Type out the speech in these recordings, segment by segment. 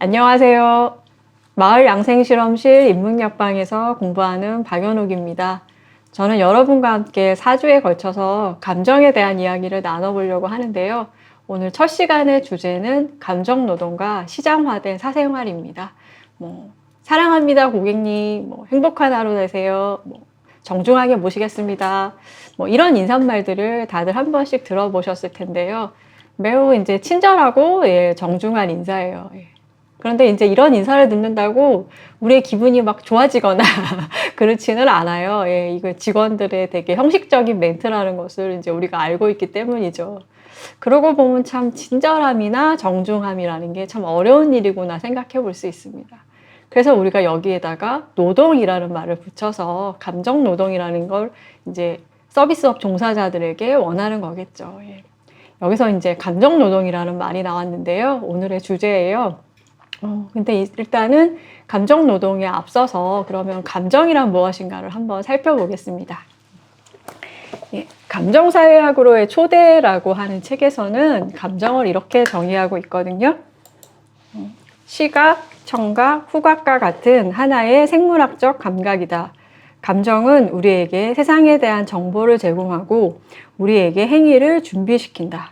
안녕하세요. 마을 양생실험실 인문역방에서 공부하는 박연옥입니다. 저는 여러분과 함께 4주에 걸쳐서 감정에 대한 이야기를 나눠보려고 하는데요. 오늘 첫 시간의 주제는 감정노동과 시장화된 사생활입니다. 사랑합니다, 고객님. 행복한 하루 되세요. 정중하게 모시겠습니다. 이런 인사말들을 다들 한 번씩 들어보셨을 텐데요. 매우 이제 친절하고 정중한 인사예요. 그런데 이제 이런 인사를 듣는다고 우리의 기분이 막 좋아지거나 그렇지는 않아요. 이거 직원들의 되게 형식적인 멘트라는 것을 이제 우리가 알고 있기 때문이죠. 그러고 보면 참 친절함이나 정중함이라는 게 참 어려운 일이구나 생각해 볼 수 있습니다. 그래서 우리가 여기에다가 노동이라는 말을 붙여서 감정 노동이라는 걸 이제 서비스업 종사자들에게 원하는 거겠죠. 여기서 이제 감정 노동이라는 말이 나왔는데요. 오늘의 주제예요. 근데 일단은 감정 노동에 앞서서 그러면 감정이란 무엇인가를 한번 살펴보겠습니다. 감정사회학으로의 초대라고 하는 책에서는 감정을 이렇게 정의하고 있거든요. 시각, 청각, 후각과 같은 하나의 생물학적 감각이다. 감정은 우리에게 세상에 대한 정보를 제공하고 우리에게 행위를 준비시킨다.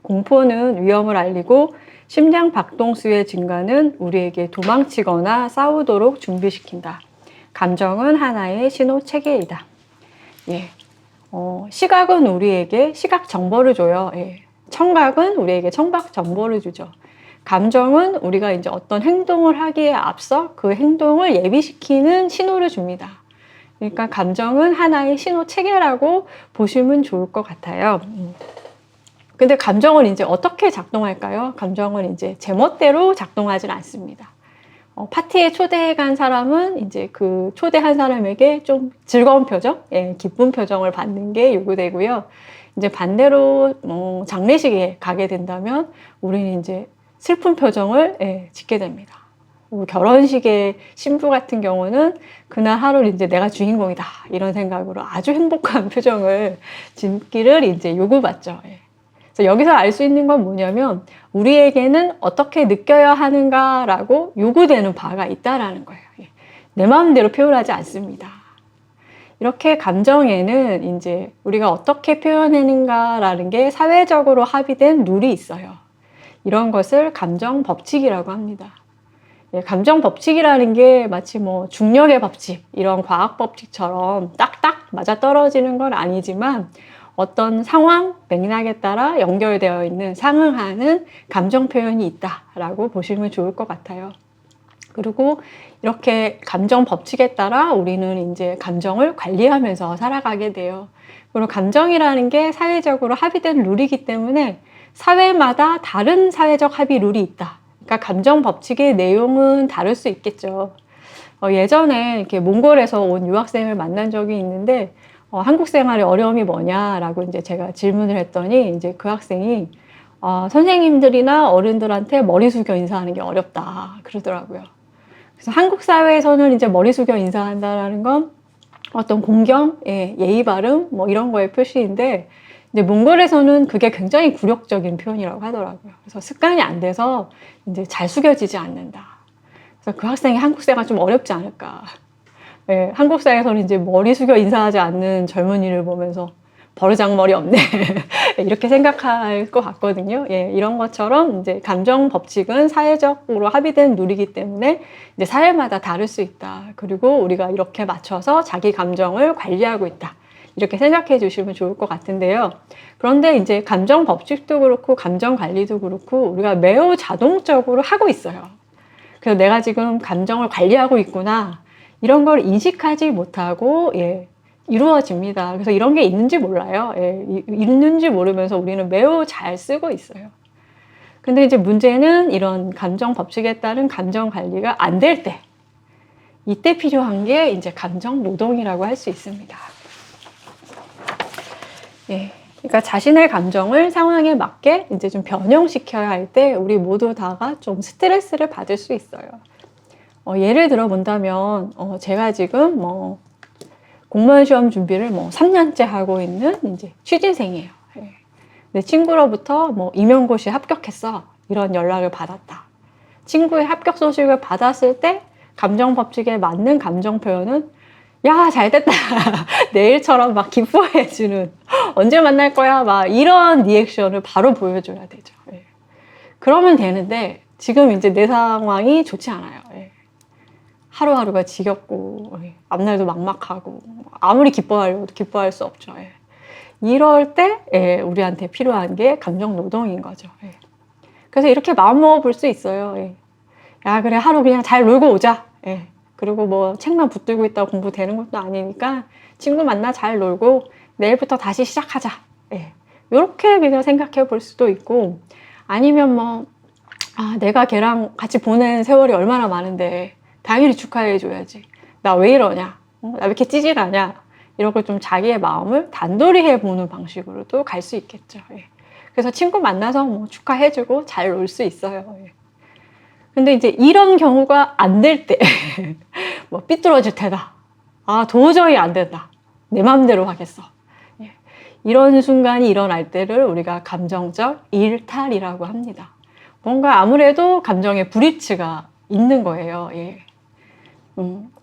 공포는 위험을 알리고 심장 박동수의 증가는 우리에게 도망치거나 싸우도록 준비시킨다. 감정은 하나의 신호 체계이다. 시각은 우리에게 시각 정보를 줘요. 청각은 우리에게 청각 정보를 주죠. 감정은 우리가 이제 어떤 행동을 하기에 앞서 그 행동을 예비시키는 신호를 줍니다. 그러니까 감정은 하나의 신호 체계라고 보시면 좋을 것 같아요. 근데 감정은 이제 어떻게 작동할까요? 감정은 이제 제멋대로 작동하진 않습니다. 파티에 초대해 간 사람은 이제 그 초대한 사람에게 좀 즐거운 표정, 기쁜 표정을 받는 게 요구되고요. 이제 반대로 장례식에 가게 된다면 우리는 이제 슬픈 표정을 짓게 됩니다. 결혼식의 신부 같은 경우는 그날 하루 이제 내가 주인공이다 이런 생각으로 아주 행복한 표정을 짓기를 이제 요구받죠. 그래서 여기서 알 수 있는 건 뭐냐면 우리에게는 어떻게 느껴야 하는가라고 요구되는 바가 있다라는 거예요. 내 마음대로 표현하지 않습니다. 이렇게 감정에는 이제 우리가 어떻게 표현하는가라는 게 사회적으로 합의된 룰이 있어요. 이런 것을 감정 법칙이라고 합니다. 감정 법칙이라는 게 마치 중력의 법칙, 이런 과학 법칙처럼 딱딱 맞아 떨어지는 건 아니지만 어떤 상황, 맥락에 따라 연결되어 있는 상응하는 감정 표현이 있다라고 보시면 좋을 것 같아요. 그리고 이렇게 감정 법칙에 따라 우리는 이제 감정을 관리하면서 살아가게 돼요. 그리고 감정이라는 게 사회적으로 합의된 룰이기 때문에 사회마다 다른 사회적 합의 룰이 있다. 그러니까 감정 법칙의 내용은 다를 수 있겠죠. 예전에 이렇게 몽골에서 온 유학생을 만난 적이 있는데 한국 생활의 어려움이 뭐냐라고 이제 제가 질문을 했더니 이제 그 학생이 선생님들이나 어른들한테 머리 숙여 인사하는 게 어렵다 그러더라고요. 그래서 한국 사회에서는 이제 머리 숙여 인사한다라는 건 어떤 공경, 예의 바름 이런 거의 표시인데 이제 몽골에서는 그게 굉장히 굴욕적인 표현이라고 하더라고요. 그래서 습관이 안 돼서 이제 잘 숙여지지 않는다. 그래서 그 학생이 한국 생활 좀 어렵지 않을까. 한국 사회에서는 이제 머리 숙여 인사하지 않는 젊은이를 보면서 버르장머리 없네. 이렇게 생각할 것 같거든요. 이런 것처럼 이제 감정 법칙은 사회적으로 합의된 룰이기 때문에 이제 사회마다 다를 수 있다. 그리고 우리가 이렇게 맞춰서 자기 감정을 관리하고 있다. 이렇게 생각해 주시면 좋을 것 같은데요. 그런데 이제 감정 법칙도 그렇고 감정 관리도 그렇고 우리가 매우 자동적으로 하고 있어요. 그래서 내가 지금 감정을 관리하고 있구나. 이런 걸 인식하지 못하고 이루어집니다. 그래서 이런 게 있는지 몰라요. 있는지 모르면서 우리는 매우 잘 쓰고 있어요. 근데 이제 문제는 이런 감정 법칙에 따른 감정 관리가 안 될 때, 이때 필요한 게 이제 감정 노동이라고 할 수 있습니다. 그러니까 자신의 감정을 상황에 맞게 이제 좀 변형시켜야 할 때 우리 모두 다가 좀 스트레스를 받을 수 있어요. 예를 들어 본다면 제가 지금 공무원 시험 준비를 3년째 하고 있는 이제 취준생이에요. 내 친구로부터 임용고시에 합격했어 이런 연락을 받았다. 친구의 합격 소식을 받았을 때 감정 법칙에 맞는 감정 표현은 야, 잘 됐다. 내일처럼 막 기뻐해주는 언제 만날 거야? 막 이런 리액션을 바로 보여줘야 되죠. 예. 그러면 되는데 지금 이제 내 상황이 좋지 않아요. 예. 하루하루가 지겹고 예. 앞날도 막막하고 아무리 기뻐하려고 기뻐할 수 없죠. 예. 이럴 때 예, 우리한테 필요한 게 감정 노동인 거죠. 예. 그래서 이렇게 마음 먹어 볼 수 있어요. 예. 야, 그래, 하루 그냥 잘 놀고 오자. 예. 그리고 뭐 책만 붙들고 있다가 공부 되는 것도 아니니까 친구 만나 잘 놀고 내일부터 다시 시작하자. 예. 이렇게 그냥 생각해 볼 수도 있고, 아니면 뭐 아, 내가 걔랑 같이 보낸 세월이 얼마나 많은데 당연히 축하해 줘야지. 나 왜 이러냐? 나 왜 이렇게 찌질하냐? 이런 걸 좀 자기의 마음을 단돌이 해보는 방식으로도 갈 수 있겠죠. 예. 그래서 친구 만나서 뭐 축하해주고 잘 놀 수 있어요. 예. 근데 이제 이런 경우가 안 될 때, 뭐 삐뚤어질 테다. 아, 도저히 안 된다. 내 마음대로 하겠어. 예. 이런 순간이 일어날 때를 우리가 감정적 일탈이라고 합니다. 뭔가 아무래도 감정의 불이치가 있는 거예요. 예.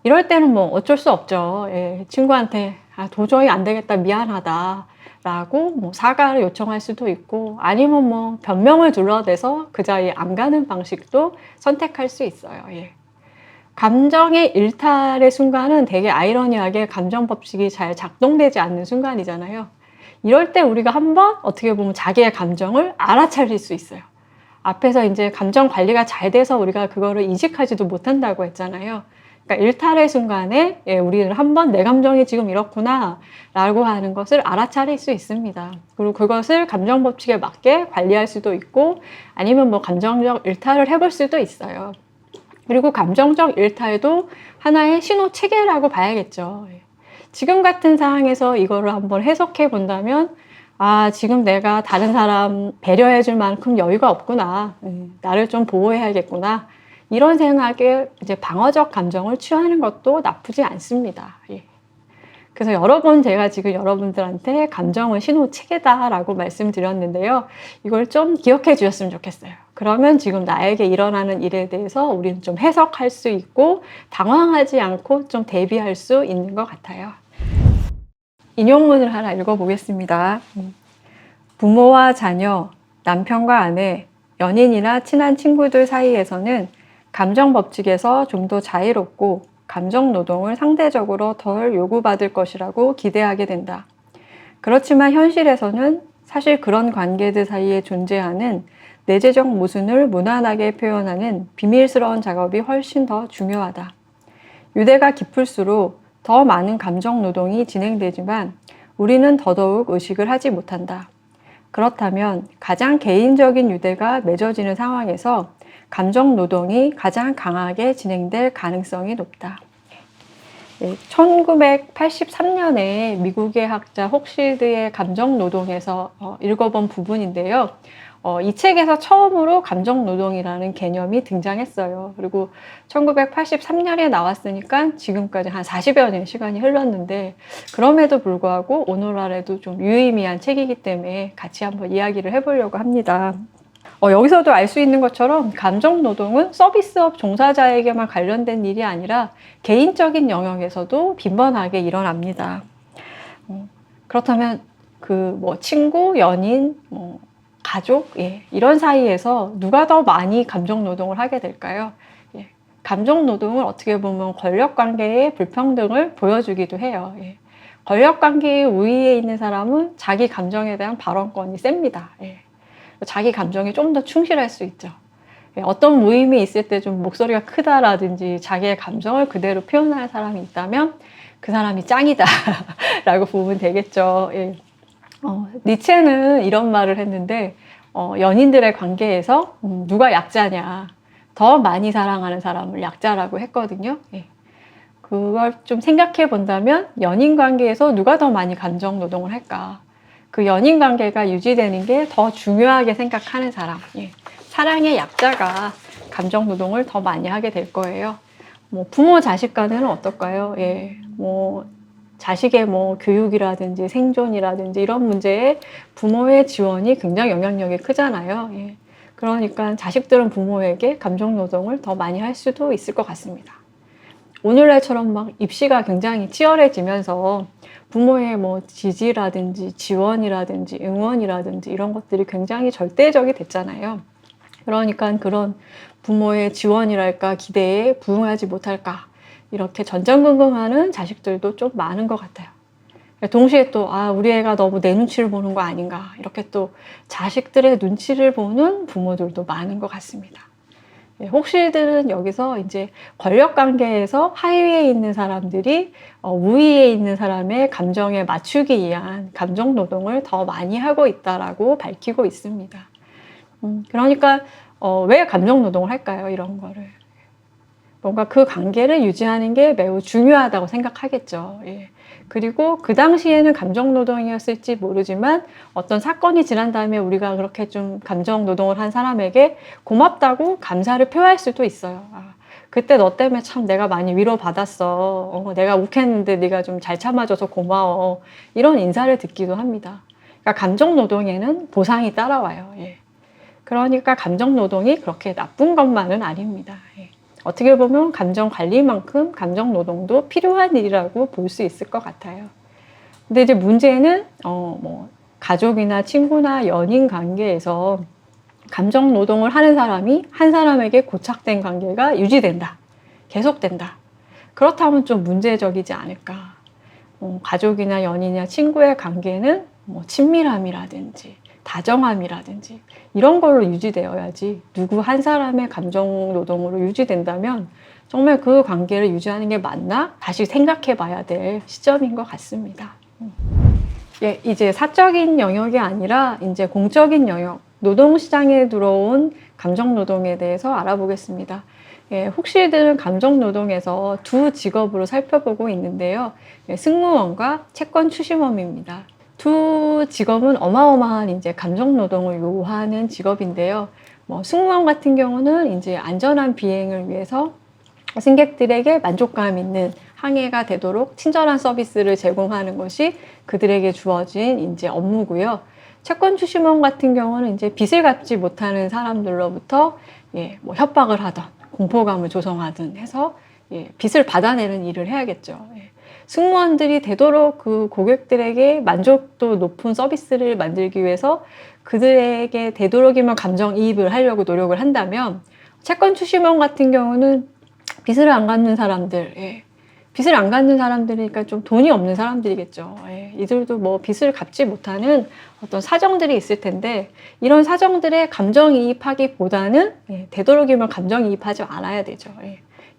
이럴 때는 뭐 어쩔 수 없죠. 예. 친구한테 아, 도저히 안 되겠다. 미안하다. 라고 뭐 사과를 요청할 수도 있고, 아니면 뭐 변명을 둘러대서 그 자리에 안 가는 방식도 선택할 수 있어요. 예. 감정의 일탈의 순간은 되게 아이러니하게 감정 법칙이 잘 작동되지 않는 순간이잖아요. 이럴 때 우리가 한번 어떻게 보면 자기의 감정을 알아차릴 수 있어요. 앞에서 이제 감정 관리가 잘 돼서 우리가 그거를 인식하지도 못한다고 했잖아요. 그러니까 일탈의 순간에 예, 우리는 한번 내 감정이 지금 이렇구나 라고 하는 것을 알아차릴 수 있습니다. 그리고 그것을 감정 법칙에 맞게 관리할 수도 있고, 아니면 뭐 감정적 일탈을 해볼 수도 있어요. 그리고 감정적 일탈도 하나의 신호 체계라고 봐야겠죠. 지금 같은 상황에서 이거를 한번 해석해 본다면, 아, 지금 내가 다른 사람 배려해 줄 만큼 여유가 없구나. 나를 좀 보호해야겠구나. 이런 생각에 이제 방어적 감정을 취하는 것도 나쁘지 않습니다. 예. 그래서 여러 번 제가 지금 여러분들한테 감정은 신호 체계다라고 말씀드렸는데요. 이걸 좀 기억해 주셨으면 좋겠어요. 그러면 지금 나에게 일어나는 일에 대해서 우리는 좀 해석할 수 있고 당황하지 않고 좀 대비할 수 있는 것 같아요. 인용문을 하나 읽어보겠습니다. 부모와 자녀, 남편과 아내, 연인이나 친한 친구들 사이에서는 감정 법칙에서 좀 더 자유롭고 감정 노동을 상대적으로 덜 요구받을 것이라고 기대하게 된다. 그렇지만 현실에서는 사실 그런 관계들 사이에 존재하는 내재적 모순을 무난하게 표현하는 비밀스러운 작업이 훨씬 더 중요하다. 유대가 깊을수록 더 많은 감정 노동이 진행되지만 우리는 더더욱 의식을 하지 못한다. 그렇다면 가장 개인적인 유대가 맺어지는 상황에서 감정 노동이 가장 강하게 진행될 가능성이 높다. 1983년에 미국의 학자 혹시드의 감정 노동에서 읽어본 부분인데요. 이 책에서 처음으로 감정 노동이라는 개념이 등장했어요. 그리고 1983년에 나왔으니까 지금까지 한 40여 년 시간이 흘렀는데, 그럼에도 불구하고 오늘날에도 좀 유의미한 책이기 때문에 같이 한번 이야기를 해보려고 합니다. 여기서도 알 수 있는 것처럼 감정 노동은 서비스업 종사자에게만 관련된 일이 아니라 개인적인 영역에서도 빈번하게 일어납니다. 그렇다면 뭐 친구, 연인, 뭐 가족, 예, 이런 사이에서 누가 더 많이 감정 노동을 하게 될까요? 예, 감정 노동을 어떻게 보면 권력 관계의 불평등을 보여주기도 해요. 예, 권력 관계의 우위에 있는 사람은 자기 감정에 대한 발언권이 셉니다. 예. 자기 감정에 좀 더 충실할 수 있죠. 어떤 모임이 있을 때 좀 목소리가 크다라든지 자기의 감정을 그대로 표현하는 사람이 있다면 그 사람이 짱이다 라고 보면 되겠죠. 예. 니체는 이런 말을 했는데, 연인들의 관계에서 누가 약자냐, 더 많이 사랑하는 사람을 약자라고 했거든요. 예. 그걸 좀 생각해 본다면 연인 관계에서 누가 더 많이 감정 노동을 할까? 그 연인 관계가 유지되는 게 더 중요하게 생각하는 사람, 예. 사랑의 약자가 감정 노동을 더 많이 하게 될 거예요. 뭐 부모 자식 간에는 어떨까요? 예. 뭐 자식의 뭐 교육이라든지 생존이라든지 이런 문제에 부모의 지원이 굉장히 영향력이 크잖아요. 예. 그러니까 자식들은 부모에게 감정 노동을 더 많이 할 수도 있을 것 같습니다. 오늘날처럼 막 입시가 굉장히 치열해지면서 부모의 뭐 지지라든지 지원이라든지 응원이라든지 이런 것들이 굉장히 절대적이 됐잖아요. 그러니까 그런 부모의 지원이랄까 기대에 부응하지 못할까 이렇게 전전긍긍하는 자식들도 좀 많은 것 같아요. 동시에 또 우리 애가 너무 내 눈치를 보는 거 아닌가 이렇게 또 자식들의 눈치를 보는 부모들도 많은 것 같습니다. 혹시들은 여기서 이제 권력 관계에서 하위에 있는 사람들이 우위에 있는 사람의 감정에 맞추기 위한 감정 노동을 더 많이 하고 있다라고 밝히고 있습니다. 그러니까 왜 감정 노동을 할까요? 이런 거를. 뭔가 그 관계를 유지하는 게 매우 중요하다고 생각하겠죠. 예. 그리고 그 당시에는 감정 노동이었을지 모르지만 어떤 사건이 지난 다음에 우리가 그렇게 좀 감정 노동을 한 사람에게 고맙다고 감사를 표할 수도 있어요. 그때 너 때문에 참 내가 많이 위로받았어. 내가 욱했는데 네가 좀 잘 참아줘서 고마워. 이런 인사를 듣기도 합니다. 그러니까 감정 노동에는 보상이 따라와요. 예. 그러니까 감정 노동이 그렇게 나쁜 것만은 아닙니다. 예. 어떻게 보면 감정 관리만큼 감정 노동도 필요한 일이라고 볼 수 있을 것 같아요. 근데 이제 문제는 뭐 가족이나 친구나 연인 관계에서 감정 노동을 하는 사람이 한 사람에게 고착된 관계가 유지된다, 계속된다. 그렇다면 좀 문제적이지 않을까. 가족이나 연인이나 친구의 관계는 뭐 친밀함이라든지 다정함이라든지 이런 걸로 유지되어야지 누구 한 사람의 감정 노동으로 유지된다면 정말 그 관계를 유지하는 게 맞나? 다시 생각해 봐야 될 시점인 것 같습니다. 예, 이제 사적인 영역이 아니라 이제 공적인 영역, 노동시장에 들어온 감정 노동에 대해서 알아보겠습니다. 예, 혹시들 감정 노동에서 두 직업으로 살펴보고 있는데요. 예, 승무원과 채권 추심원입니다. 두 직업은 어마어마한 이제 감정 노동을 요하는 직업인데요. 뭐 승무원 같은 경우는 이제 안전한 비행을 위해서 승객들에게 만족감 있는 항해가 되도록 친절한 서비스를 제공하는 것이 그들에게 주어진 이제 업무고요. 채권 추심원 같은 경우는 이제 빚을 갚지 못하는 사람들로부터 뭐 협박을 하던 공포감을 조성하든 해서 빚을 받아내는 일을 해야겠죠. 승무원들이 되도록 그 고객들에게 만족도 높은 서비스를 만들기 위해서 그들에게 되도록이면 감정이입을 하려고 노력을 한다면 채권 추심원 같은 경우는 빚을 안 갚는 사람들, 빚을 안 갚는 사람들이니까 좀 돈이 없는 사람들이겠죠. 이들도 뭐 빚을 갚지 못하는 어떤 사정들이 있을 텐데 이런 사정들에 감정이입하기보다는 되도록이면 감정이입하지 않아야 되죠.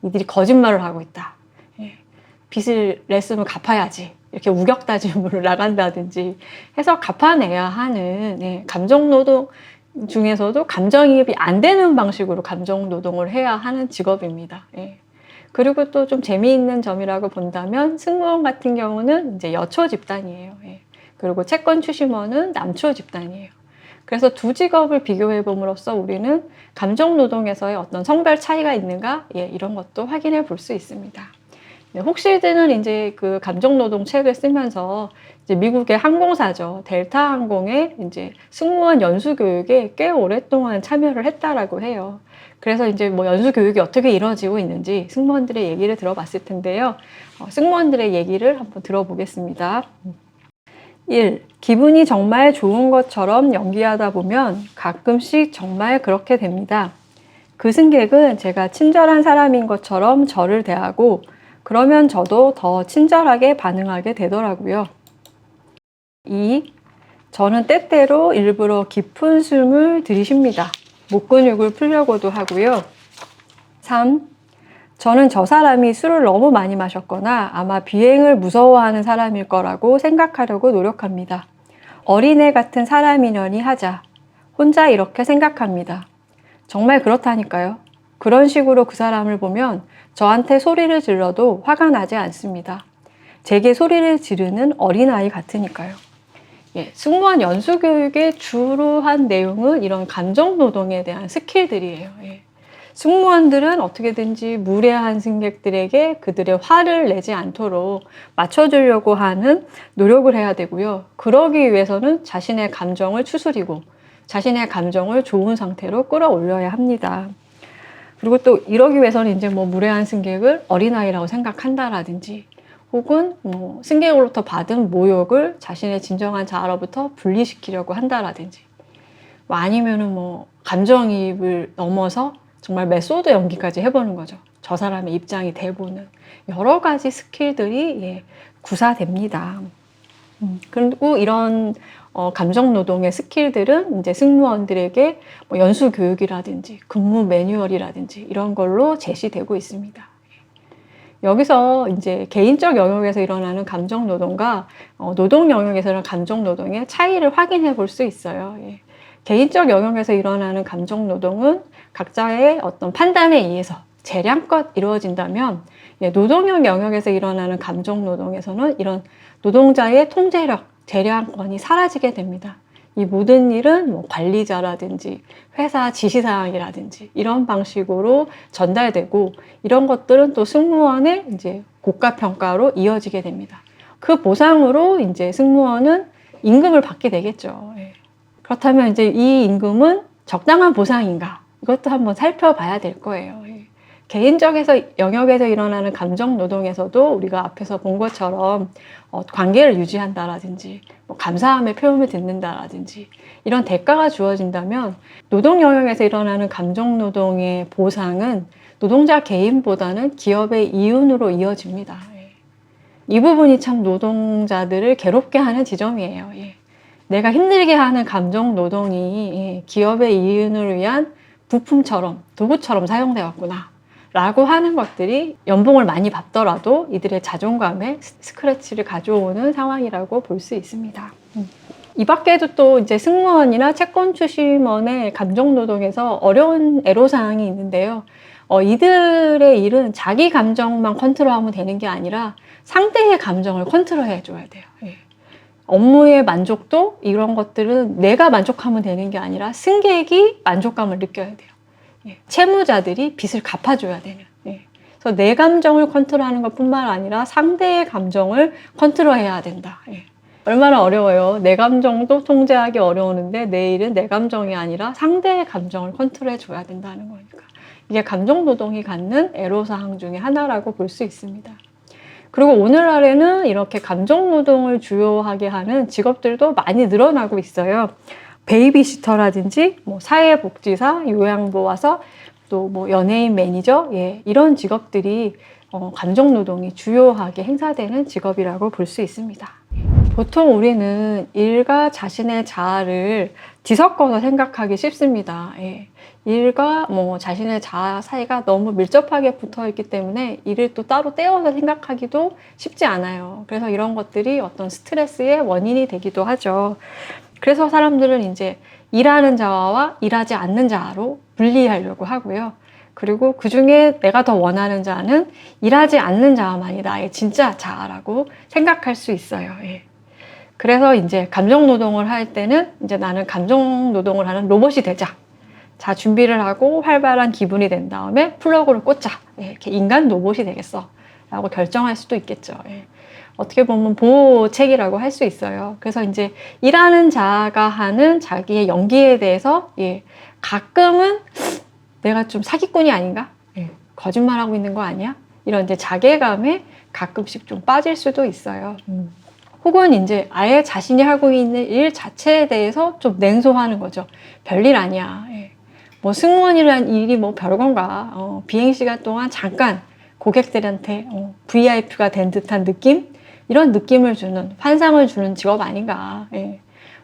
이들이 거짓말을 하고 있다. 빚을 냈으면 갚아야지. 이렇게 우격다짐으로 나간다든지 해서 갚아내야 하는 감정노동 중에서도 감정이입이 안 되는 방식으로 감정노동을 해야 하는 직업입니다. 그리고 또 좀 재미있는 점이라고 본다면 승무원 같은 경우는 이제 여초 집단이에요. 그리고 채권 추심원은 남초 집단이에요. 그래서 두 직업을 비교해 봄으로써 우리는 감정노동에서의 어떤 성별 차이가 있는가 이런 것도 확인해 볼 수 있습니다. 혹시들은 이제 그 감정노동 책을 쓰면서 이제 미국의 항공사죠. 델타 항공의 이제 승무원 연수 교육에 꽤 오랫동안 참여를 했다라고 해요. 그래서 이제 뭐 연수 교육이 어떻게 이루어지고 있는지 승무원들의 얘기를 들어봤을 텐데요. 승무원들의 얘기를 한번 들어보겠습니다. 1. 기분이 정말 좋은 것처럼 연기하다 보면 가끔씩 정말 그렇게 됩니다. 그 승객은 제가 친절한 사람인 것처럼 저를 대하고 그러면 저도 더 친절하게 반응하게 되더라고요. 2. 저는 때때로 일부러 깊은 숨을 들이쉽니다. 목 근육을 풀려고도 하고요. 3. 저는 저 사람이 술을 너무 많이 마셨거나 아마 비행을 무서워하는 사람일 거라고 생각하려고 노력합니다. 어린애 같은 사람이려니 하자. 혼자 이렇게 생각합니다. 정말 그렇다니까요. 그런 식으로 그 사람을 보면 저한테 소리를 질러도 화가 나지 않습니다. 제게 소리를 지르는 어린아이 같으니까요. 승무원 연수교육의 주로 한 내용은 이런 감정노동에 대한 스킬들이에요. 승무원들은 어떻게든지 무례한 승객들에게 그들의 화를 내지 않도록 맞춰주려고 하는 노력을 해야 되고요. 그러기 위해서는 자신의 감정을 추스리고 자신의 감정을 좋은 상태로 끌어올려야 합니다. 그리고 또 이러기 위해서는 이제 뭐 무례한 승객을 어린아이라고 생각한다라든지, 혹은 뭐 승객으로부터 받은 모욕을 자신의 진정한 자아로부터 분리시키려고 한다라든지, 뭐 아니면은 뭐 감정이입을 넘어서 정말 메소드 연기까지 해보는 거죠. 저 사람의 입장이 돼보는 여러 가지 스킬들이 구사됩니다. 그리고 이런 감정 노동의 스킬들은 이제 승무원들에게 뭐 연수 교육이라든지 근무 매뉴얼이라든지 이런 걸로 제시되고 있습니다. 여기서 이제 개인적 영역에서 일어나는 감정 노동과 노동 영역에서 일어나는 감정 노동의 차이를 확인해 볼 수 있어요. 개인적 영역에서 일어나는 감정 노동은 각자의 어떤 판단에 의해서 재량껏 이루어진다면, 노동력 영역에서 일어나는 감정 노동에서는 이런 노동자의 통제력, 재량권이 사라지게 됩니다. 이 모든 일은 뭐 관리자라든지 회사 지시사항이라든지 이런 방식으로 전달되고, 이런 것들은 또 승무원의 이제 고가평가로 이어지게 됩니다. 그 보상으로 이제 승무원은 임금을 받게 되겠죠. 그렇다면 이제 이 임금은 적당한 보상인가? 이것도 한번 살펴봐야 될 거예요. 개인적 영역에서 일어나는 감정 노동에서도 우리가 앞에서 본 것처럼 관계를 유지한다라든지, 뭐 감사함의 표현을 듣는다라든지 이런 대가가 주어진다면, 노동 영역에서 일어나는 감정 노동의 보상은 노동자 개인보다는 기업의 이윤으로 이어집니다. 이 부분이 참 노동자들을 괴롭게 하는 지점이에요. 내가 힘들게 하는 감정 노동이 기업의 이윤을 위한 부품처럼, 도구처럼 사용되었구나 라고 하는 것들이 연봉을 많이 받더라도 이들의 자존감에 스크래치를 가져오는 상황이라고 볼 수 있습니다. 이 밖에도 또 이제 승무원이나 채권 추심원의 감정 노동에서 어려운 애로사항이 있는데요. 이들의 일은 자기 감정만 컨트롤하면 되는 게 아니라 상대의 감정을 컨트롤해 줘야 돼요. 업무의 만족도, 이런 것들은 내가 만족하면 되는 게 아니라 승객이 만족감을 느껴야 돼요. 채무자들이 빚을 갚아줘야 되는. 그래서 내 감정을 컨트롤하는 것뿐만 아니라 상대의 감정을 컨트롤해야 된다. 얼마나 어려워요. 내 감정도 통제하기 어려우는데 내 일은 내 감정이 아니라 상대의 감정을 컨트롤해 줘야 된다는 거니까. 이게 감정 노동이 갖는 애로사항 중에 하나라고 볼 수 있습니다. 그리고 오늘날에는 이렇게 감정 노동을 주요하게 하는 직업들도 많이 늘어나고 있어요. 베이비시터라든지 뭐 사회복지사, 요양보호사, 또 뭐 연예인 매니저, 이런 직업들이 감정 노동이 주요하게 행사되는 직업이라고 볼 수 있습니다. 보통 우리는 일과 자신의 자아를 뒤섞어서 생각하기 쉽습니다. 일과 뭐 자신의 자아 사이가 너무 밀접하게 붙어 있기 때문에 일을 또 따로 떼어서 생각하기도 쉽지 않아요. 그래서 이런 것들이 어떤 스트레스의 원인이 되기도 하죠. 그래서 사람들은 이제 일하는 자아와 일하지 않는 자아로 분리하려고 하고요. 그리고 그 중에 내가 더 원하는 자아는 일하지 않는 자아만이 나의 진짜 자아라고 생각할 수 있어요. 그래서 이제 감정 노동을 할 때는 이제 나는 감정 노동을 하는 로봇이 되자. 자, 준비를 하고 활발한 기분이 된 다음에 플러그를 꽂자. 이렇게 인간 로봇이 되겠어. 라고 결정할 수도 있겠죠. 어떻게 보면 보호책이라고 할 수 있어요. 그래서 이제 일하는 자가 하는 자기의 연기에 대해서 가끔은 내가 좀 사기꾼이 아닌가? 거짓말하고 있는 거 아니야? 이런 이제 자괴감에 가끔씩 좀 빠질 수도 있어요. 혹은 이제 아예 자신이 하고 있는 일 자체에 대해서 좀 냉소하는 거죠. 별일 아니야. 뭐 승무원이라는 일이 뭐 별건가. 비행시간 동안 잠깐 고객들한테 VIP가 된 듯한 느낌? 이런 느낌을 주는, 환상을 주는 직업 아닌가.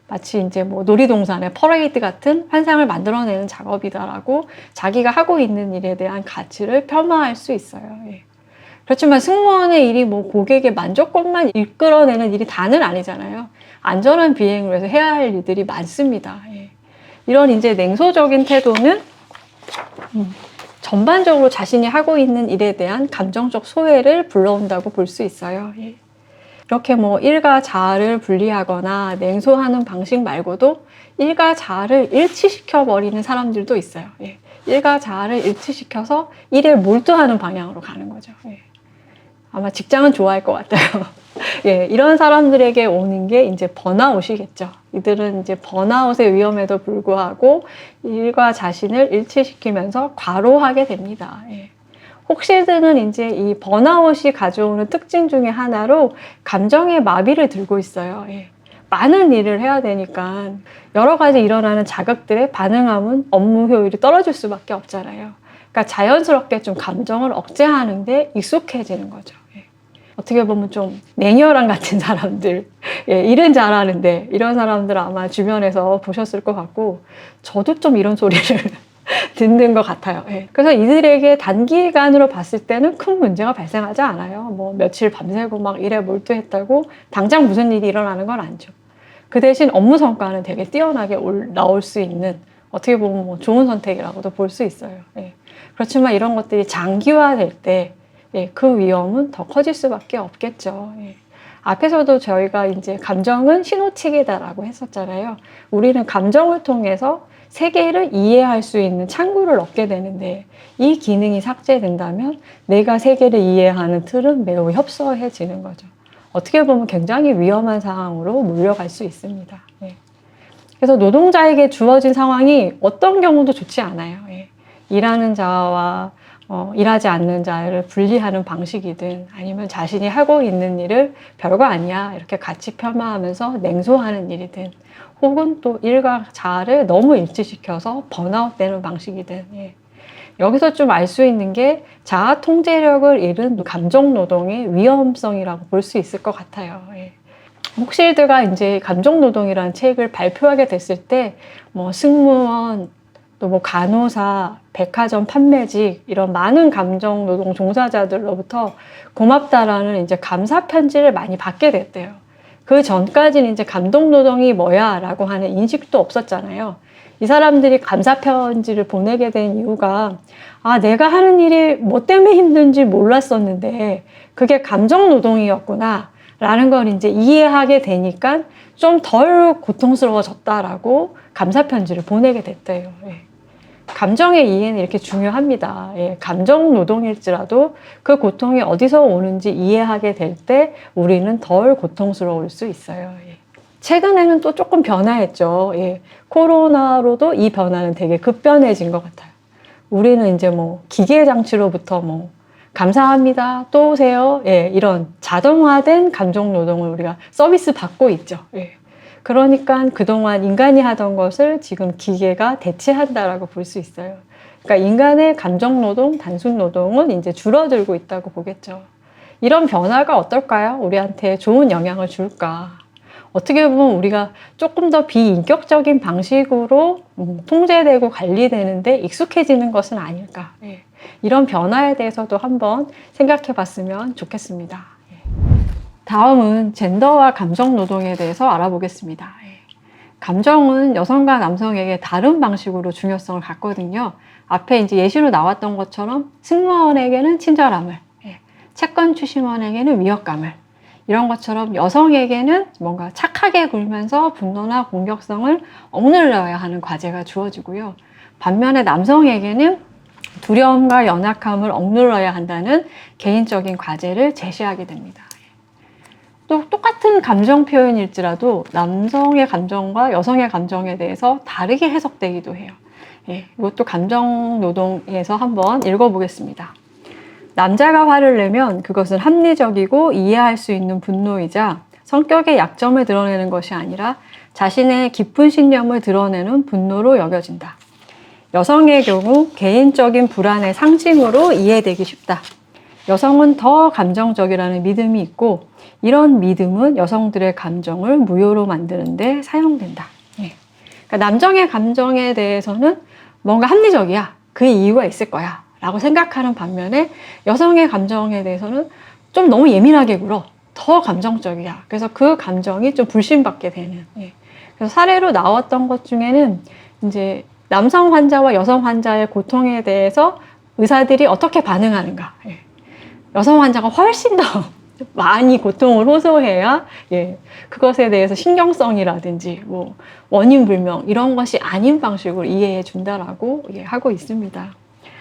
마치 이제 뭐 놀이동산의 퍼레이드 같은 환상을 만들어내는 작업이다라고 자기가 하고 있는 일에 대한 가치를 폄하할 수 있어요. 그렇지만 승무원의 일이 뭐 고객의 만족감만 이끌어내는 일이 다는 아니잖아요. 안전한 비행을 위해서 해야 할 일들이 많습니다. 이런 이제 냉소적인 태도는 전반적으로 자신이 하고 있는 일에 대한 감정적 소외를 불러온다고 볼 수 있어요. 이렇게 뭐 일과 자아를 분리하거나 냉소하는 방식 말고도 일과 자아를 일치시켜 버리는 사람들도 있어요. 일과 자아를 일치시켜서 일에 몰두하는 방향으로 가는 거죠. 아마 직장은 좋아할 것 같아요. 예, 이런 사람들에게 오는 게 이제 번아웃이겠죠. 이들은 이제 번아웃의 위험에도 불구하고 일과 자신을 일치시키면서 과로하게 됩니다. 예. 혹시들은 이제 이 번아웃이 가져오는 특징 중에 하나로 감정의 마비를 들고 있어요. 예. 많은 일을 해야 되니까 여러 가지 일어나는 자극들에 반응하면 업무 효율이 떨어질 수밖에 없잖아요. 그러니까 자연스럽게 좀 감정을 억제하는데 익숙해지는 거죠. 예. 어떻게 보면 좀 냉혈한 같은 사람들, 예, 일은 잘하는데 이런 사람들 아마 주변에서 보셨을 것 같고 저도 좀 이런 소리를 듣는 것 같아요. 예. 그래서 이들에게 단기간으로 봤을 때는 큰 문제가 발생하지 않아요. 뭐 며칠 밤새고 막 일에 몰두했다고 당장 무슨 일이 일어나는 건 아니죠. 그 대신 업무 성과는 되게 뛰어나게 나올 수 있는 어떻게 보면 뭐 좋은 선택이라고도 볼 수 있어요. 예. 그렇지만 이런 것들이 장기화될 때 예, 그 위험은 더 커질 수밖에 없겠죠. 예. 앞에서도 저희가 이제 감정은 신호체계다라고 했었잖아요. 우리는 감정을 통해서 세계를 이해할 수 있는 창구를 얻게 되는데 이 기능이 삭제된다면 내가 세계를 이해하는 틀은 매우 협소해지는 거죠. 어떻게 보면 굉장히 위험한 상황으로 몰려갈 수 있습니다. 예. 그래서 노동자에게 주어진 상황이 어떤 경우도 좋지 않아요. 예. 일하는 자와 일하지 않는 자를 분리하는 방식이든 아니면 자신이 하고 있는 일을 별거 아니야 이렇게 같이 폄하하면서 냉소하는 일이든 혹은 또 일과 자아를 너무 일치시켜서 번아웃 되는 방식이든 예. 여기서 좀 알 수 있는 게 자아 통제력을 잃은 감정 노동의 위험성이라고 볼 수 있을 것 같아요. 예. 혹시들가 이제 감정 노동이라는 책을 발표하게 됐을 때 뭐 승무원 또 뭐 간호사, 백화점 판매직 이런 많은 감정 노동 종사자들로부터 고맙다라는 이제 감사 편지를 많이 받게 됐대요. 그 전까지는 이제 감정 노동이 뭐야라고 하는 인식도 없었잖아요. 이 사람들이 감사 편지를 보내게 된 이유가 아, 내가 하는 일이 뭐 때문에 힘든지 몰랐었는데 그게 감정 노동이었구나 라는 걸 이제 이해하게 되니까 좀 덜 고통스러워졌다라고 감사 편지를 보내게 됐대요. 예. 감정의 이해는 이렇게 중요합니다. 예, 감정 노동일지라도 그 고통이 어디서 오는지 이해하게 될 때 우리는 덜 고통스러울 수 있어요. 예. 최근에는 또 조금 변화했죠. 예, 코로나로도 이 변화는 되게 급변해진 것 같아요. 우리는 이제 뭐 기계 장치로부터 뭐 감사합니다, 또 오세요. 예, 이런 자동화된 감정 노동을 우리가 서비스 받고 있죠. 예. 그러니까 그동안 인간이 하던 것을 지금 기계가 대체한다라고 볼 수 있어요. 그러니까 인간의 감정 노동, 단순 노동은 이제 줄어들고 있다고 보겠죠. 이런 변화가 어떨까요? 우리한테 좋은 영향을 줄까? 어떻게 보면 우리가 조금 더 비인격적인 방식으로 통제되고 관리되는데 익숙해지는 것은 아닐까. 예. 이런 변화에 대해서도 한번 생각해 봤으면 좋겠습니다. 다음은 젠더와 감정 노동에 대해서 알아보겠습니다. 감정은 여성과 남성에게 다른 방식으로 중요성을 갖거든요. 앞에 이제 예시로 나왔던 것처럼 승무원에게는 친절함을, 채권 추심원에게는 위협감을, 이런 것처럼 여성에게는 뭔가 착하게 굴면서 분노나 공격성을 억눌러야 하는 과제가 주어지고요. 반면에 남성에게는 두려움과 연약함을 억눌러야 한다는 개인적인 과제를 제시하게 됩니다. 또 똑같은 감정 표현일지라도 남성의 감정과 여성의 감정에 대해서 다르게 해석되기도 해요. 예, 이것도 감정 노동에서 한번 읽어보겠습니다. 남자가 화를 내면 그것은 합리적이고 이해할 수 있는 분노이자 성격의 약점을 드러내는 것이 아니라 자신의 깊은 신념을 드러내는 분노로 여겨진다. 여성의 경우 개인적인 불안의 상징으로 이해되기 쉽다. 여성은 더 감정적이라는 믿음이 있고 이런 믿음은 여성들의 감정을 무효로 만드는 데 사용된다. 예. 그러니까 남성의 감정에 대해서는 뭔가 합리적이야. 그 이유가 있을 거야. 라고 생각하는 반면에 여성의 감정에 대해서는 좀 너무 예민하게 굴어. 더 감정적이야. 그래서 그 감정이 좀 불신받게 되는. 예. 그래서 사례로 나왔던 것 중에는 이제 남성 환자와 여성 환자의 고통에 대해서 의사들이 어떻게 반응하는가. 예. 여성 환자가 훨씬 더 많이 고통을 호소해야 예, 그것에 대해서 신경성이라든지 뭐 원인 불명 이런 것이 아닌 방식으로 이해해 준다라고 예, 하고 있습니다.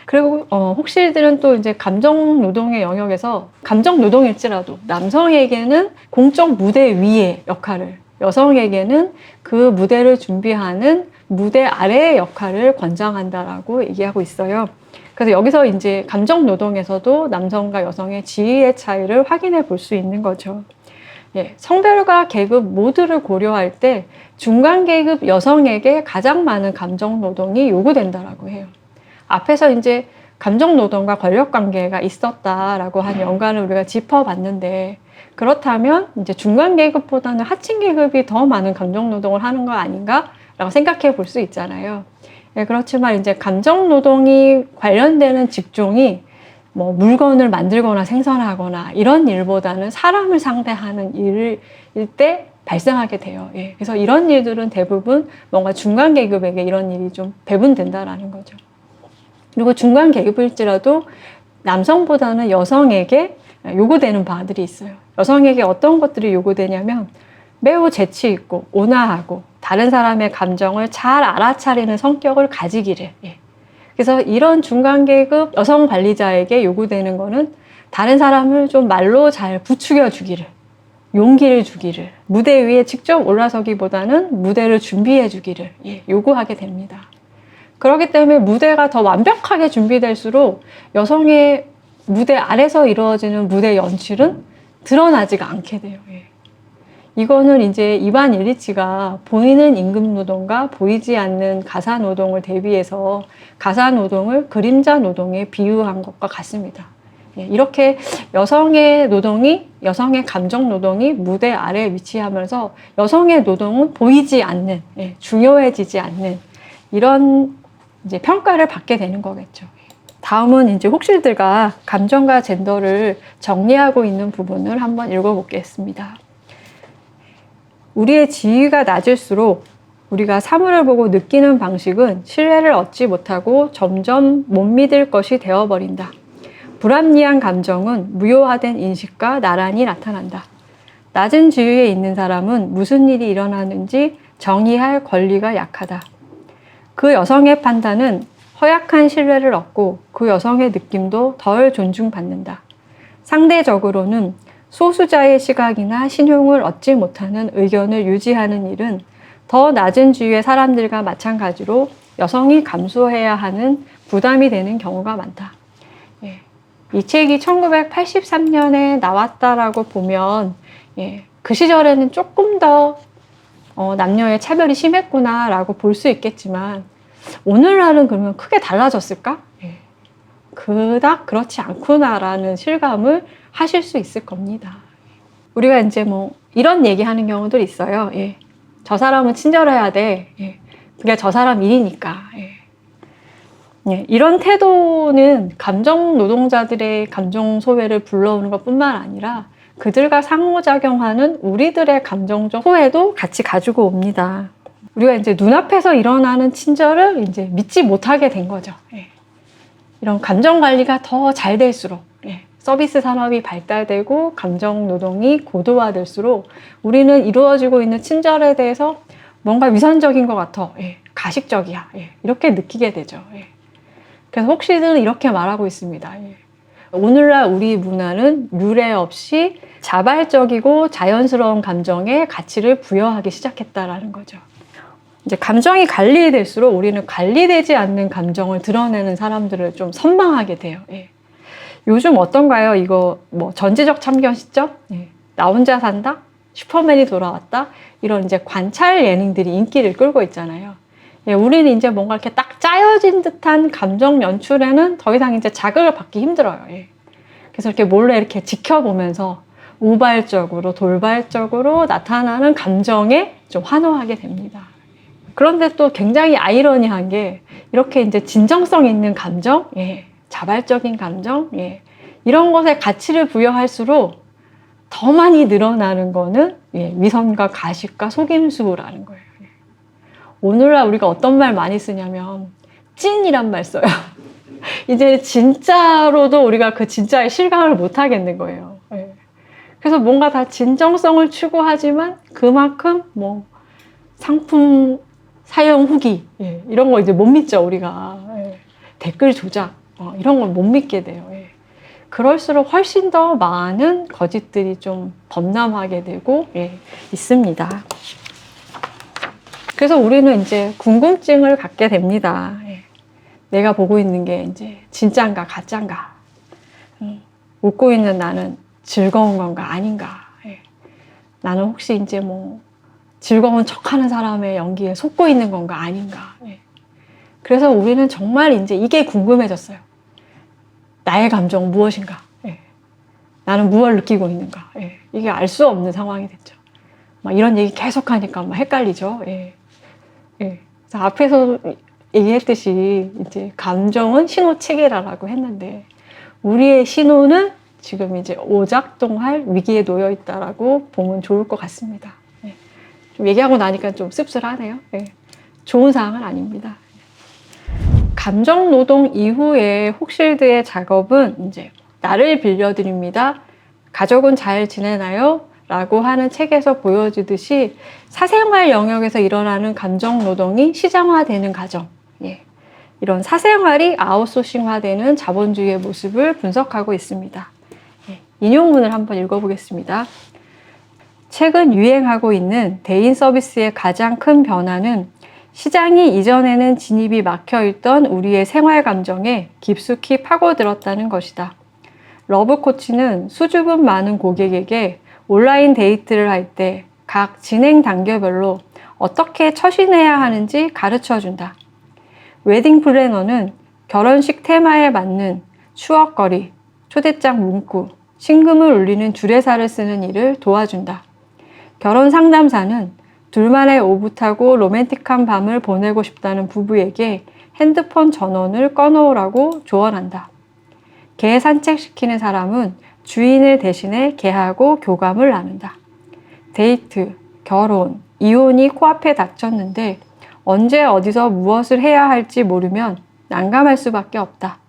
그리고 혹시들은 또 이제 감정 노동의 영역에서 감정 노동일지라도 남성에게는 공적 무대 위의 역할을, 여성에게는 그 무대를 준비하는 무대 아래의 역할을 권장한다라고 얘기하고 있어요. 그래서 여기서 이제 감정 노동에서도 남성과 여성의 지위의 차이를 확인해 볼 수 있는 거죠. 예, 성별과 계급 모두를 고려할 때 중간 계급 여성에게 가장 많은 감정 노동이 요구된다라고 해요. 앞에서 이제 감정 노동과 권력 관계가 있었다라고 한 연관을 우리가 짚어봤는데, 그렇다면 이제 중간 계급보다는 하층 계급이 더 많은 감정 노동을 하는 거 아닌가라고 생각해 볼 수 있잖아요. 예, 그렇지만 이제 감정 노동이 관련되는 직종이 뭐 물건을 만들거나 생산하거나 이런 일보다는 사람을 상대하는 일일 때 발생하게 돼요. 예, 그래서 이런 일들은 대부분 뭔가 중간 계급에게 이런 일이 좀 배분된다라는 거죠. 그리고 중간 계급일지라도 남성보다는 여성에게 요구되는 바들이 있어요. 여성에게 어떤 것들이 요구되냐면 매우 재치 있고 온화하고 다른 사람의 감정을 잘 알아차리는 성격을 가지기를. 예. 그래서 이런 중간 계급 여성 관리자에게 요구되는 거는 다른 사람을 좀 말로 잘 부추겨 주기를, 용기를 주기를, 무대 위에 직접 올라서기보다는 무대를 준비해 주기를 요구하게 됩니다. 그렇기 때문에 무대가 더 완벽하게 준비될수록 여성의 무대 아래서 이루어지는 무대 연출은 드러나지가 않게 돼요. 이거는 이제 이반 일리치가 보이는 임금 노동과 보이지 않는 가사 노동을 대비해서 가사 노동을 그림자 노동에 비유한 것과 같습니다. 이렇게 여성의 노동이, 여성의 감정 노동이 무대 아래에 위치하면서 여성의 노동은 보이지 않는, 중요해지지 않는 이런 이제 평가를 받게 되는 거겠죠. 다음은 이제 혹시들과 감정과 젠더를 정리하고 있는 부분을 한번 읽어보겠습니다. 우리의 지위가 낮을수록 우리가 사물을 보고 느끼는 방식은 신뢰를 얻지 못하고 점점 못 믿을 것이 되어버린다. 불합리한 감정은 무효화된 인식과 나란히 나타난다. 낮은 지위에 있는 사람은 무슨 일이 일어나는지 정의할 권리가 약하다. 그 여성의 판단은 허약한 신뢰를 얻고 그 여성의 느낌도 덜 존중받는다. 상대적으로는 소수자의 시각이나 신용을 얻지 못하는 의견을 유지하는 일은 더 낮은 지위의 사람들과 마찬가지로 여성이 감수해야 하는 부담이 되는 경우가 많다. 이 책이 1983년에 나왔다라고 보면 그 시절에는 조금 더 남녀의 차별이 심했구나라고 볼 수 있겠지만 오늘날은 그러면 크게 달라졌을까? 그닥 그렇지 않구나라는 실감을 하실 수 있을 겁니다. 우리가 이제 뭐 이런 얘기하는 경우도 있어요. 저 사람은 친절해야 돼. 그게 저 사람 일이니까. 이런 태도는 감정 노동자들의 감정 소외를 불러오는 것뿐만 아니라 그들과 상호작용하는 우리들의 감정적 소외도 같이 가지고 옵니다. 우리가 이제 눈앞에서 일어나는 친절을 이제 믿지 못하게 된 거죠. 이런 감정 관리가 더 잘 될수록, 서비스 산업이 발달되고 감정 노동이 고도화될수록 우리는 이루어지고 있는 친절에 대해서 뭔가 위선적인 것 같아. 가식적이야. 이렇게 느끼게 되죠. 그래서 혹시든 이렇게 말하고 있습니다. 오늘날 우리 문화는 유례 없이 자발적이고 자연스러운 감정에 가치를 부여하기 시작했다라는 거죠. 이제 감정이 관리될수록 우리는 관리되지 않는 감정을 드러내는 사람들을 좀 선망하게 돼요. 요즘 어떤가요? 이거 뭐 전지적 참견 시점? 나 혼자 산다? 슈퍼맨이 돌아왔다? 이런 이제 관찰 예능들이 인기를 끌고 있잖아요. 우리는 이제 뭔가 이렇게 딱 짜여진 듯한 감정 연출에는 더 이상 이제 자극을 받기 힘들어요. 그래서 이렇게 몰래 이렇게 지켜보면서 우발적으로, 돌발적으로 나타나는 감정에 좀 환호하게 됩니다. 그런데 또 굉장히 아이러니한 게 이렇게 이제 진정성 있는 감정, 자발적인 감정, 이런 것에 가치를 부여할수록 더 많이 늘어나는 거는 위선과 가식과 속임수라는 거예요. 오늘날 우리가 어떤 말 많이 쓰냐면 찐이란 말 써요. 이제 진짜로도 우리가 그 진짜의 실감을 못 하겠는 거예요. 그래서 뭔가 다 진정성을 추구하지만 그만큼 뭐 상품 사용 후기 이런 거 이제 못 믿죠 우리가. 댓글 조작 이런 걸 못 믿게 돼요. 예. 그럴수록 훨씬 더 많은 거짓들이 좀 범람하게 되고 있습니다. 그래서 우리는 이제 궁금증을 갖게 됩니다. 내가 보고 있는 게 이제 진짠가 가짠가, 웃고 있는 나는 즐거운 건가 아닌가, 나는 혹시 이제 뭐 즐거운 척하는 사람의 연기에 속고 있는 건가 아닌가. 그래서 우리는 정말 이제 이게 궁금해졌어요. 나의 감정은 무엇인가? 나는 무엇을 느끼고 있는가? 이게 알 수 없는 상황이 됐죠. 막 이런 얘기 계속 하니까 막 헷갈리죠. 그래서 앞에서 얘기했듯이 이제 감정은 신호 체계라고 했는데 우리의 신호는 지금 이제 오작동할 위기에 놓여 있다라고 보면 좋을 것 같습니다. 좀 얘기하고 나니까 좀 씁쓸하네요. 좋은 상황은 아닙니다. 감정 노동 이후에 혹실드의 작업은 이제 나를 빌려드립니다. 가족은 잘 지내나요? 라고 하는 책에서 보여지듯이 사생활 영역에서 일어나는 감정 노동이 시장화되는 과정. 이런 사생활이 아웃소싱화되는 자본주의의 모습을 분석하고 있습니다. 인용문을 한번 읽어보겠습니다. 최근 유행하고 있는 대인 서비스의 가장 큰 변화는 시장이 이전에는 진입이 막혀있던 우리의 생활 감정에 깊숙이 파고들었다는 것이다. 러브 코치는 수줍음 많은 고객에게 온라인 데이트를 할 때 각 진행 단계별로 어떻게 처신해야 하는지 가르쳐 준다. 웨딩 플래너는 결혼식 테마에 맞는 추억거리, 초대장 문구, 신금을 울리는 주례사를 쓰는 일을 도와준다. 결혼 상담사는 둘만의 오붓하고 로맨틱한 밤을 보내고 싶다는 부부에게 핸드폰 전원을 꺼놓으라고 조언한다. 개 산책시키는 사람은 주인을 대신해 개하고 교감을 나눈다. 데이트, 결혼, 이혼이 코앞에 닥쳤는데 언제 어디서 무엇을 해야 할지 모르면 난감할 수밖에 없다.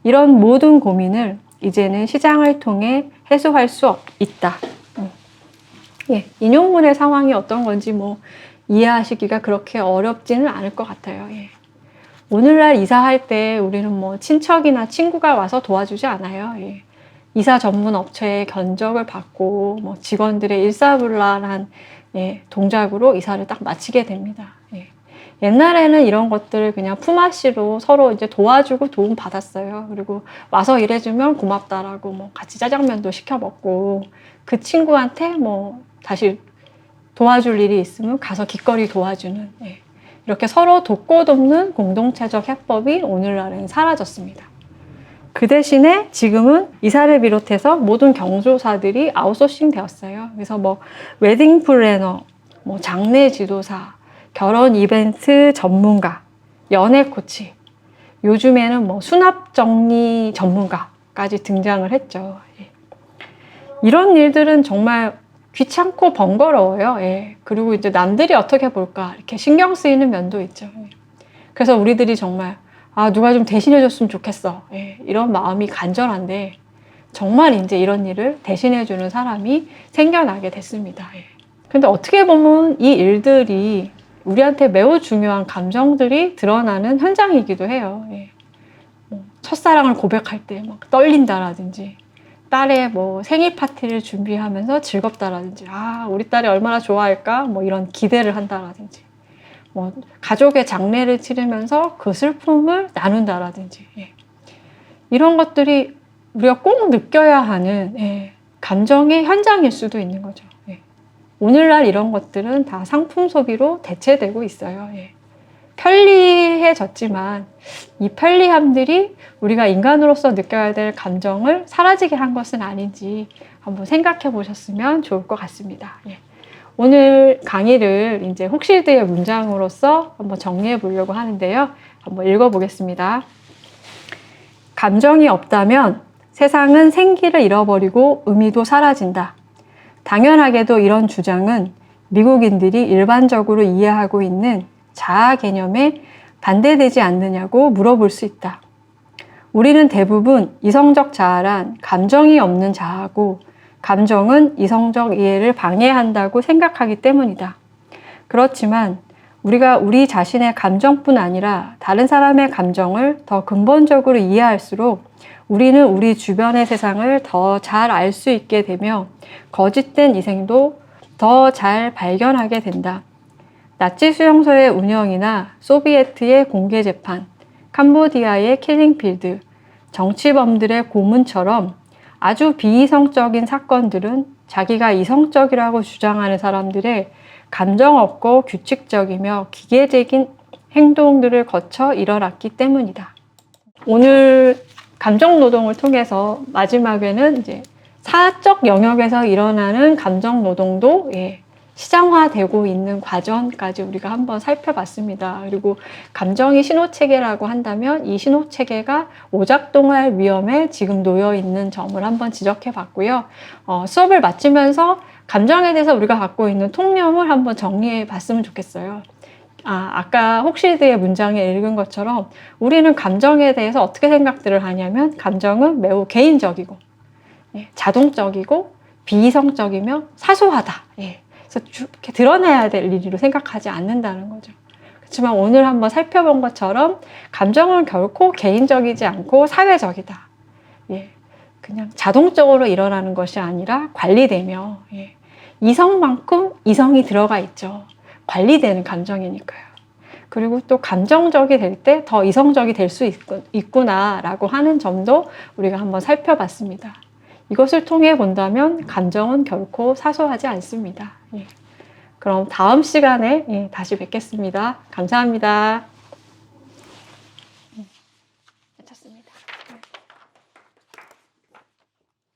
이런 모든 고민을 이제는 시장을 통해 해소할 수 있다. 인용문의 상황이 어떤 건지 뭐 이해하시기가 그렇게 어렵지는 않을 것 같아요. 오늘날 이사할 때 우리는 뭐 친척이나 친구가 와서 도와주지 않아요. 이사 전문 업체의 견적을 받고 뭐 직원들의 일사불란한 동작으로 이사를 딱 마치게 됩니다. 옛날에는 이런 것들을 그냥 품앗이로 서로 이제 도와주고 도움 받았어요. 그리고 와서 일해주면 고맙다라고 뭐 같이 짜장면도 시켜 먹고 그 친구한테 뭐 다시 도와줄 일이 있으면 가서 기꺼이 도와주는, 이렇게 서로 돕고 돕는 공동체적 해법이 오늘날에는 사라졌습니다. 그 대신에 지금은 이사를 비롯해서 모든 경조사들이 아웃소싱 되었어요. 그래서 뭐 웨딩 플래너, 뭐 장례 지도사, 결혼 이벤트 전문가, 연애 코치, 요즘에는 뭐 수납 정리 전문가까지 등장을 했죠. 이런 일들은 정말 귀찮고 번거로워요. 그리고 이제 남들이 어떻게 볼까 이렇게 신경 쓰이는 면도 있죠. 그래서 우리들이 정말 누가 좀 대신해 줬으면 좋겠어. 이런 마음이 간절한데 정말 이제 이런 일을 대신해 주는 사람이 생겨나게 됐습니다. 근데 어떻게 보면 이 일들이 우리한테 매우 중요한 감정들이 드러나는 현장이기도 해요. 첫사랑을 고백할 때 막 떨린다라든지, 딸의 뭐 생일 파티를 준비하면서 즐겁다라든지, 우리 딸이 얼마나 좋아할까? 뭐 이런 기대를 한다라든지, 뭐 가족의 장례를 치르면서 그 슬픔을 나눈다라든지, 이런 것들이 우리가 꼭 느껴야 하는 감정의 현장일 수도 있는 거죠. 오늘날 이런 것들은 다 상품 소비로 대체되고 있어요. 편리해졌지만 이 편리함들이 우리가 인간으로서 느껴야 될 감정을 사라지게 한 것은 아닌지 한번 생각해 보셨으면 좋을 것 같습니다. 오늘 강의를 이제 혹실드의 문장으로서 한번 정리해 보려고 하는데요. 한번 읽어 보겠습니다. 감정이 없다면 세상은 생기를 잃어버리고 의미도 사라진다. 당연하게도 이런 주장은 미국인들이 일반적으로 이해하고 있는 자아 개념에 반대되지 않느냐고 물어볼 수 있다. 우리는 대부분 이성적 자아란 감정이 없는 자아고 감정은 이성적 이해를 방해한다고 생각하기 때문이다. 그렇지만 우리가 우리 자신의 감정뿐 아니라 다른 사람의 감정을 더 근본적으로 이해할수록 우리는 우리 주변의 세상을 더 잘 알 수 있게 되며 거짓된 이생도 더 잘 발견하게 된다. 나치 수용소의 운영이나 소비에트의 공개 재판, 캄보디아의 킬링필드, 정치범들의 고문처럼 아주 비이성적인 사건들은 자기가 이성적이라고 주장하는 사람들의 감정 없고 규칙적이며 기계적인 행동들을 거쳐 일어났기 때문이다. 오늘 감정 노동을 통해서 마지막에는 이제 사적 영역에서 일어나는 감정 노동도 시장화되고 있는 과정까지 우리가 한번 살펴봤습니다. 그리고 감정이 신호체계라고 한다면 이 신호체계가 오작동할 위험에 지금 놓여 있는 점을 한번 지적해 봤고요. 수업을 마치면서 감정에 대해서 우리가 갖고 있는 통념을 한번 정리해 봤으면 좋겠어요. 아까 혹시드의 문장에 읽은 것처럼 우리는 감정에 대해서 어떻게 생각들을 하냐면 감정은 매우 개인적이고 자동적이고 비이성적이며 사소하다. 그래서 이렇게 드러내야 될 일로 생각하지 않는다는 거죠. 그렇지만 오늘 한번 살펴본 것처럼 감정은 결코 개인적이지 않고 사회적이다. 그냥 자동적으로 일어나는 것이 아니라 관리되며 이성만큼 이성이 들어가 있죠. 관리되는 감정이니까요. 그리고 또 감정적이 될 때 더 이성적이 될 수 있구나라고 하는 점도 우리가 한번 살펴봤습니다. 이것을 통해 본다면 감정은 결코 사소하지 않습니다. 그럼 다음 시간에 다시 뵙겠습니다. 감사합니다.